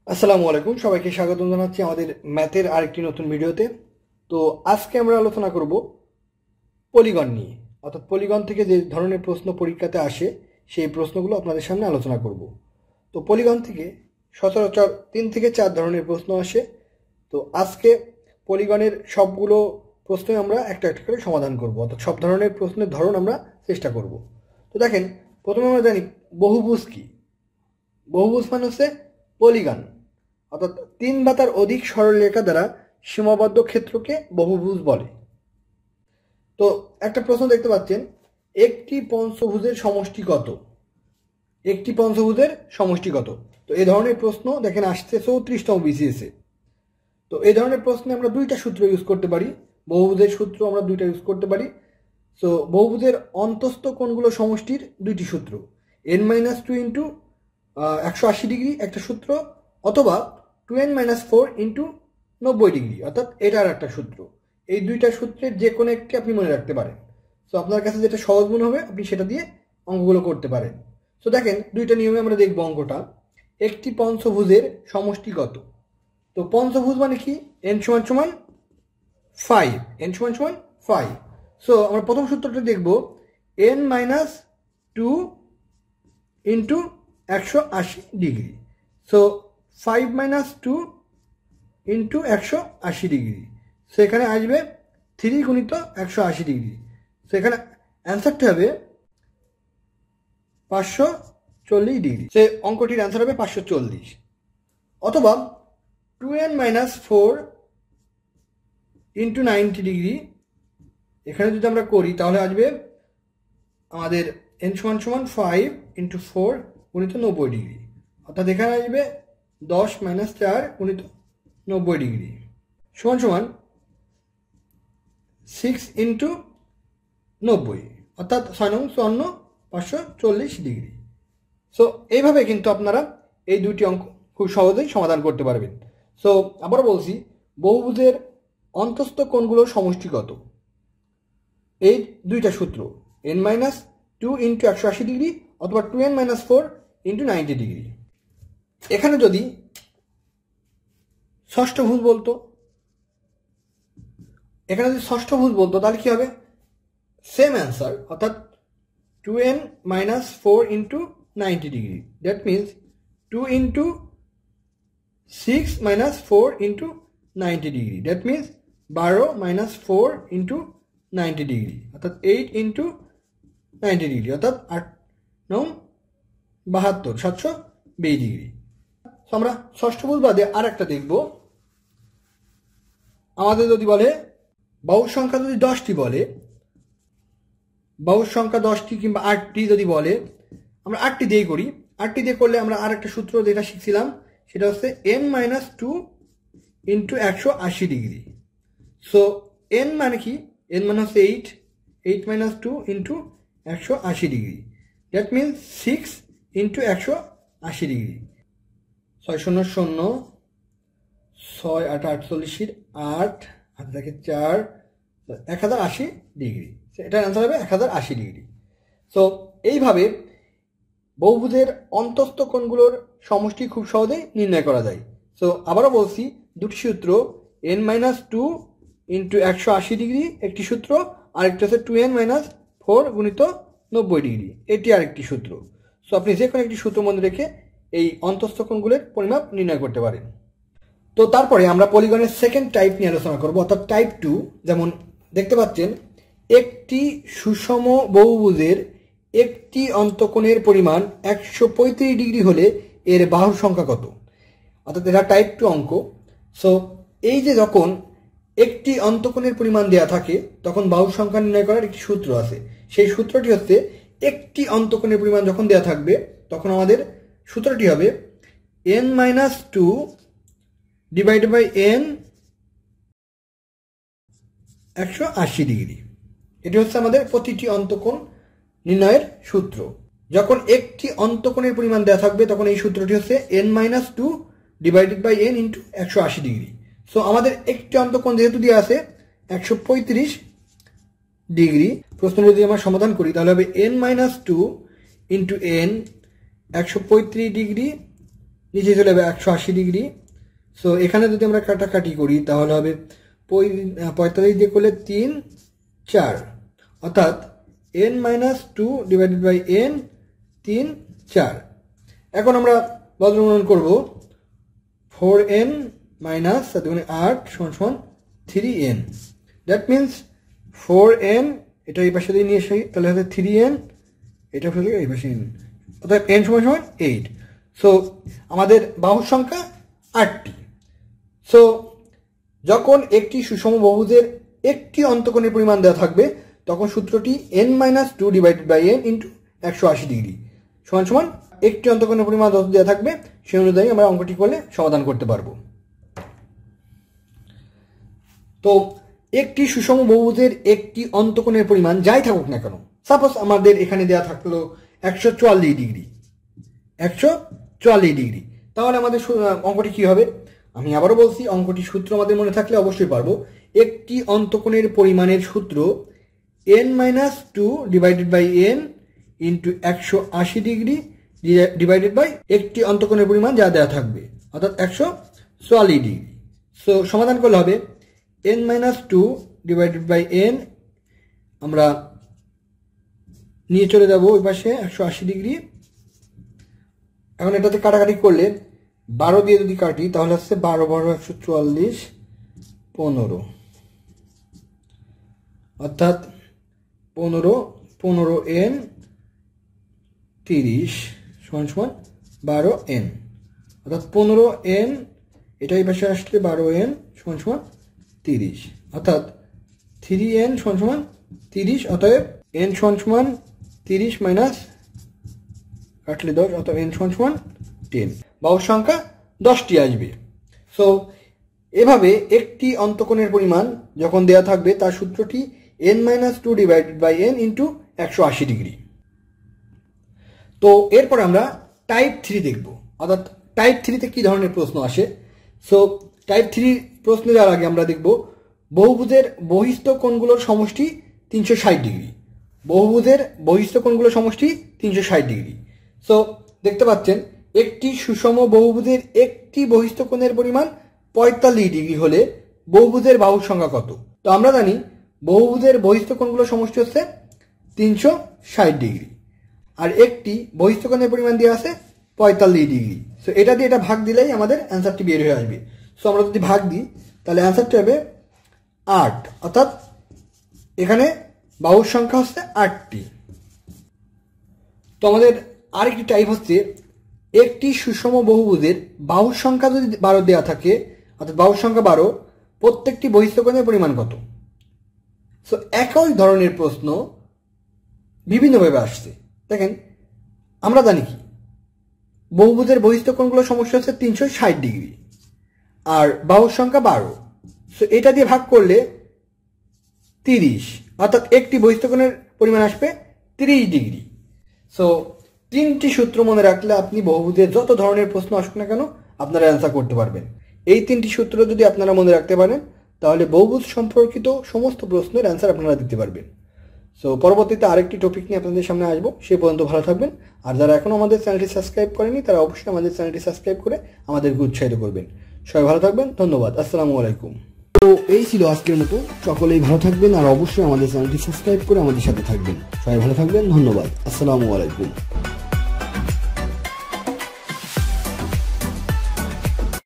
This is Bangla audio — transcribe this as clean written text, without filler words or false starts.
আসসালামু আলাইকুম, সবাইকে স্বাগতম জানাচ্ছি আমাদের ম্যাথের আরেকটি নতুন ভিডিওতে। তো আজকে আমরা আলোচনা করব পলিগন নিয়ে, অর্থাৎ পলিগন থেকে যে ধরনের প্রশ্ন পরীক্ষাতে আসে সেই প্রশ্নগুলো আপনাদের সামনে আলোচনা করব। তো পলিগন থেকে সচরাচর 3 থেকে 4 ধরনের প্রশ্ন আসে। তো আজকে পলিগনের সবগুলো প্রশ্নই আমরা একটা একটা করে সমাধান করব, অর্থাৎ সব ধরনের প্রশ্নের ধরন আমরা চেষ্টা করব। তো দেখেন, প্রথমে আমরা জানি বহুভুজ কি। বহুভুজ মানে হচ্ছে পলিগন, অর্থাৎ 3 বা তার অধিক সরলরেখা দ্বারা সীমাবদ্ধ ক্ষেত্রকে বহুভুজ বলে। তো একটা প্রশ্ন দেখতে পাচ্ছেন, একটি পঞ্চভুজের সমষ্টি কত? একটি পঞ্চভুজের সমষ্টি কত? তো এই ধরনের প্রশ্ন দেখেন আসছে 34তম বিসিএসে। তো এই ধরনের প্রশ্নে আমরা দুইটা সূত্র ইউজ করতে পারি। বহুভুজের সূত্র আমরা দুইটা ইউজ করতে পারি। সো বহুভুজের অন্তস্থ কোণগুলো সমষ্টির দুইটি সূত্র, n-2 ইন্টু 180 ডিগ্রি একটা সূত্র, অথবা 2n-4 ইন্টু 90 ডিগ্রি, অর্থাৎ এটার একটা সূত্র। এই দুইটা সূত্রের যে কোনো একটি আপনি মনে রাখতে পারেন। সো আপনার কাছে যেটা সহজ মনে হবে আপনি সেটা দিয়ে অঙ্কগুলো করতে পারেন। সো দেখেন, দুইটা নিয়মে আমরা দেখব অঙ্কটা। একটি পঞ্চভুজের সমষ্টি কত? তো পঞ্চভুজ মানে কি? n = 5, n = 5। সো আমরা প্রথম সূত্রটা দেখব, n-2 into 180 degree. So 5-2 into 180 degree. So এখানে আসবে 3 গুণিত 180 ডিগ্রি। সো এখানে অ্যান্সারটা হবে 540 ডিগ্রি। সে অঙ্কটির অ্যান্সার হবে 540। অথবা 2n-4 ইন্টু 90 ডিগ্রি, এখানে যদি আমরা করি তাহলে আসবে আমাদের n = 5 ইন্টু 4 গুণিত 90 ডিগ্রি, অর্থাৎ এখানে আসবে 10 - 4 গুণিত 90 ডিগ্রি সমান 6 ইন্টু 90, অর্থাৎ 6 নং 54, 540 ডিগ্রি। সো এইভাবে কিন্তু আপনারা এই দুইটি অঙ্ক খুব সহজেই সমাধান করতে পারবেন। সো আবারও বলছি, বহুভুজের অন্তস্থ কোণগুলোর সমষ্টি কত? এই দুইটা সূত্র, n-2 ইন্টু 180 ডিগ্রি অথবা 2n-4 ইন্টু 90 ডিগ্রি। এখানে যদি ষষ্ঠভুজ বলতো, তাহলে কি হবে? সেম অ্যান্সার, অর্থাৎ 2n-4 into 90 degree, that means 2 into 6 - 4 into 90 degree, that means 12 - 4 into 90 degree, অর্থাৎ 8 ইন্টু 90 ডিগ্রি, অর্থাৎ 8-9 72, 720 ডিগ্রি। তো আমরা ষষ্ঠভুজ বাদে আর একটা দেখব। আমাদের যদি বলে বাহুর সংখ্যা যদি 10টি বলে, বাহুর সংখ্যা 10টি কিংবা 8টি যদি বলে, আমরা 8টি দিয়েই করি। 8টি দিয়ে করলে আমরা আর একটা সূত্র যেটা শিখছিলাম সেটা হচ্ছে n-2 into 180 degree. So n মানে কি? n মানে হচ্ছে 8 - 2 into 180 degree, that means 6 into 180 degree. 6 0 0, 6 8 48, 8 হাতে থাকে 4, 1080 ডিগ্রি। এটার অ্যান্সার হবে 1080 ডিগ্রি। সো এইভাবে বহুভুজের অন্তস্থ কোণগুলোর সমষ্টি খুব সহজেই নির্ণয় করা যায়। সো আবারও বলছি, দুটি সূত্র, n-2 ইন্টু 180 ডিগ্রি একটি সূত্র, আরেকটি হচ্ছে 2n-4 গুণিত 90 ডিগ্রি, এটি আরেকটি সূত্র। সো আপনি যে কোনো একটি সূত্র মনে রেখে এই অন্তস্থ কোণগুলোর পরিমাপ নির্ণয় করতে পারেন। তো তারপরে আমরা পলিগনের সেকেন্ড টাইপ নিয়ে আলোচনা করব, অর্থাৎ টাইপ 2। যেমন দেখতে পাচ্ছেন, একটি সুষম বহুভুজের একটি অন্তকোণের পরিমাণ 135 ডিগ্রি হলে এর বাহুর সংখ্যা কত? অর্থাৎ এটা টাইপ 2 অঙ্ক। সো এই যে যখন একটি অন্তকোণের পরিমাণ দেয়া থাকে তখন বাহুর সংখ্যা নির্ণয় করার একটি সূত্র আছে। সেই সূত্রটি হচ্ছে, একটি অন্তকোণের পরিমাণ যখন দেয়া থাকবে তখন আমাদের সূত্রটি হবে n-2 divided by n 180 degree. এটি হচ্ছে আমাদের প্রতিটি অন্তকোণ নির্ণয়ের সূত্র। যখন একটি অন্তকোণের পরিমাণ দেওয়া থাকবে তখন এই সূত্রটি হচ্ছে n-2 divided by n into 180 degree. So আমাদের একটি অন্তকোণ যেহেতু দেওয়া আছে 135 ডিগ্রি, প্রশ্ন যদি আমরা সমাধান করি তাহলে হবে n-2 ইন্টু n 135 ডিগ্রি নিচে চলে যাবে 180°। সো এখানে যদি আমরা কাটাকাটি করি তাহলে হবে 45 দিয়ে করলে 3 4, অর্থাৎ n-2 ডিভাইডেড বাই n 3 4। এখন আমরা বদলমূলন করব 4n মাইনাস 8 সমান 3n। দ্যাট মিনস 4n এটা এই পাশে দিয়ে নিয়ে আসি তাহলে হবে 3n, এটা হলে এই পাশে n, অর্থাৎ n সমান 8। সো আমাদের বাহুর সংখ্যা 8টি। সো যখন একটি সুষম বহুভুজের একটি অন্তকোণের পরিমাণ দেওয়া থাকবে তখন সূত্রটি n-2 divided by n into 180° সমান একটি অন্তকোণের পরিমাণ যত দেওয়া থাকবে সেই অনুযায়ী আমরা অঙ্কটি করলে সমাধান করতে পারবো। তো একটি সুষম বহুভুজের একটি অন্তকোণের পরিমাণ যাই থাকুক না কেন, সাপোজ আমাদের এখানে দেওয়া থাকলো 144°, তাহলে আমাদের অঙ্কটি কি হবে? আমি আবারও বলছি, অঙ্কটির সূত্র আমাদের মনে থাকলে অবশ্যই পারবো। একটি অন্তকোণের পরিমাণের সূত্র n-2 divided by n into 180° divided by একটি অন্তকোণের পরিমাণ যা দেওয়া থাকবে, অর্থাৎ 144°। সো সমাধান করলে হবে n-2 ডিভাইডেড বাই n, আমরা নিয়ে চলে যাব ওই পাশে 180°। এখন এটাতে কাটাকাটি করলে 12 দিয়ে যদি কাটি তাহলে হচ্ছে 12 12 144 15, অর্থাৎ 15n 30 সমান 12n, অর্থাৎ 15n এটাই পাশে আসলে 12n সমান 30, অর্থাৎ 3n সমান 30, অতএব n সমান 30 মাইনাস কাটলে 10, অর্থাৎ n সমান 10। বাহুর সংখ্যা 10টি আসবে। সো এভাবে একটি অন্তকোণের পরিমাণ যখন দেওয়া থাকবে তার সূত্রটি n-2 divided by n into 180°। তো এরপর আমরা টাইপ 3 দেখব, অর্থাৎ টাইপ 3তে কি ধরনের প্রশ্ন আসে। সো টাইপ 3 প্রশ্ন যাওয়ার আগে আমরা দেখব বহুভুজের বহিস্থ কোণগুলোর সমষ্টি 360°। বহুভুজের বহিস্থ কোণগুলোর সমষ্টি 360°। সো দেখতে পাচ্ছেন একটি সুষম বহুভুজের একটি বহিস্থ কোণের পরিমাণ 45° হলে বহুভুজের বাহুর সংখ্যা কত? তো আমরা জানি বহুভুজের বহিস্থ কোণগুলোর সমষ্টি হচ্ছে 360°, আর একটি বহিস্থ কোণের পরিমাণ দিয়ে আছে 45°। সো এটা দিয়ে এটা ভাগ দিলেই আমাদের অ্যান্সারটি বের হয়ে আসবে। সো আমরা যদি ভাগ দিই তাহলে অ্যান্সারটি হবে 8, অর্থাৎ এখানে বাহুর সংখ্যা হচ্ছে 8টি। তো আমাদের আরেকটি টাইপ হচ্ছে একটি সুষম বহুভুজের বাহুর সংখ্যা যদি 12 দেওয়া থাকে, অর্থাৎ বাহুর সংখ্যা 12, প্রত্যেকটি বহিস্থ কোণের পরিমাণ কত? সো একই ধরনের প্রশ্ন বিভিন্নভাবে আসছে। দেখেন আমরা জানি কি বহুভুজের বহিস্থ কোণগুলোর সমষ্টি হচ্ছে 360°, আর বাহুর সংখ্যা 12। সো এটা দিয়ে ভাগ করলে 30, অর্থাৎ একটি বহিস্থ কোণের পরিমাণ আসবে 30°। সো 3টি সূত্র মনে রাখলে আপনি বহুভুজের যত ধরনের প্রশ্ন আসুক না কেন আপনারা অ্যান্সার করতে পারবেন। এই 3টি সূত্র যদি আপনারা মনে রাখতে পারেন তাহলে বহুভুজ সম্পর্কিত সমস্ত প্রশ্নের অ্যান্সার আপনারা দিতে পারবেন। সো পরবর্তীতে আরেকটি টপিক নিয়ে আপনাদের সামনে আসবো। সে পর্যন্ত ভালো থাকবেন। আর যারা এখনও আমাদের চ্যানেলটি সাবস্ক্রাইব করেনি তারা অবশ্যই আমাদের চ্যানেলটি সাবস্ক্রাইব করে আমাদেরকে উৎসাহিত করবেন। সবাই ভালো থাকবেন, ধন্যবাদ, আসসালামু আলাইকুম। তো এই ছিল আজকের মতো, সকলেই ভালো থাকবেন আর অবশ্যই আমাদের চ্যানেলটি সাবস্ক্রাইব করে আমাদের সাথে থাকবেন। সবাই ভালো থাকবেন, ধন্যবাদ, আসসালামু আলাইকুম।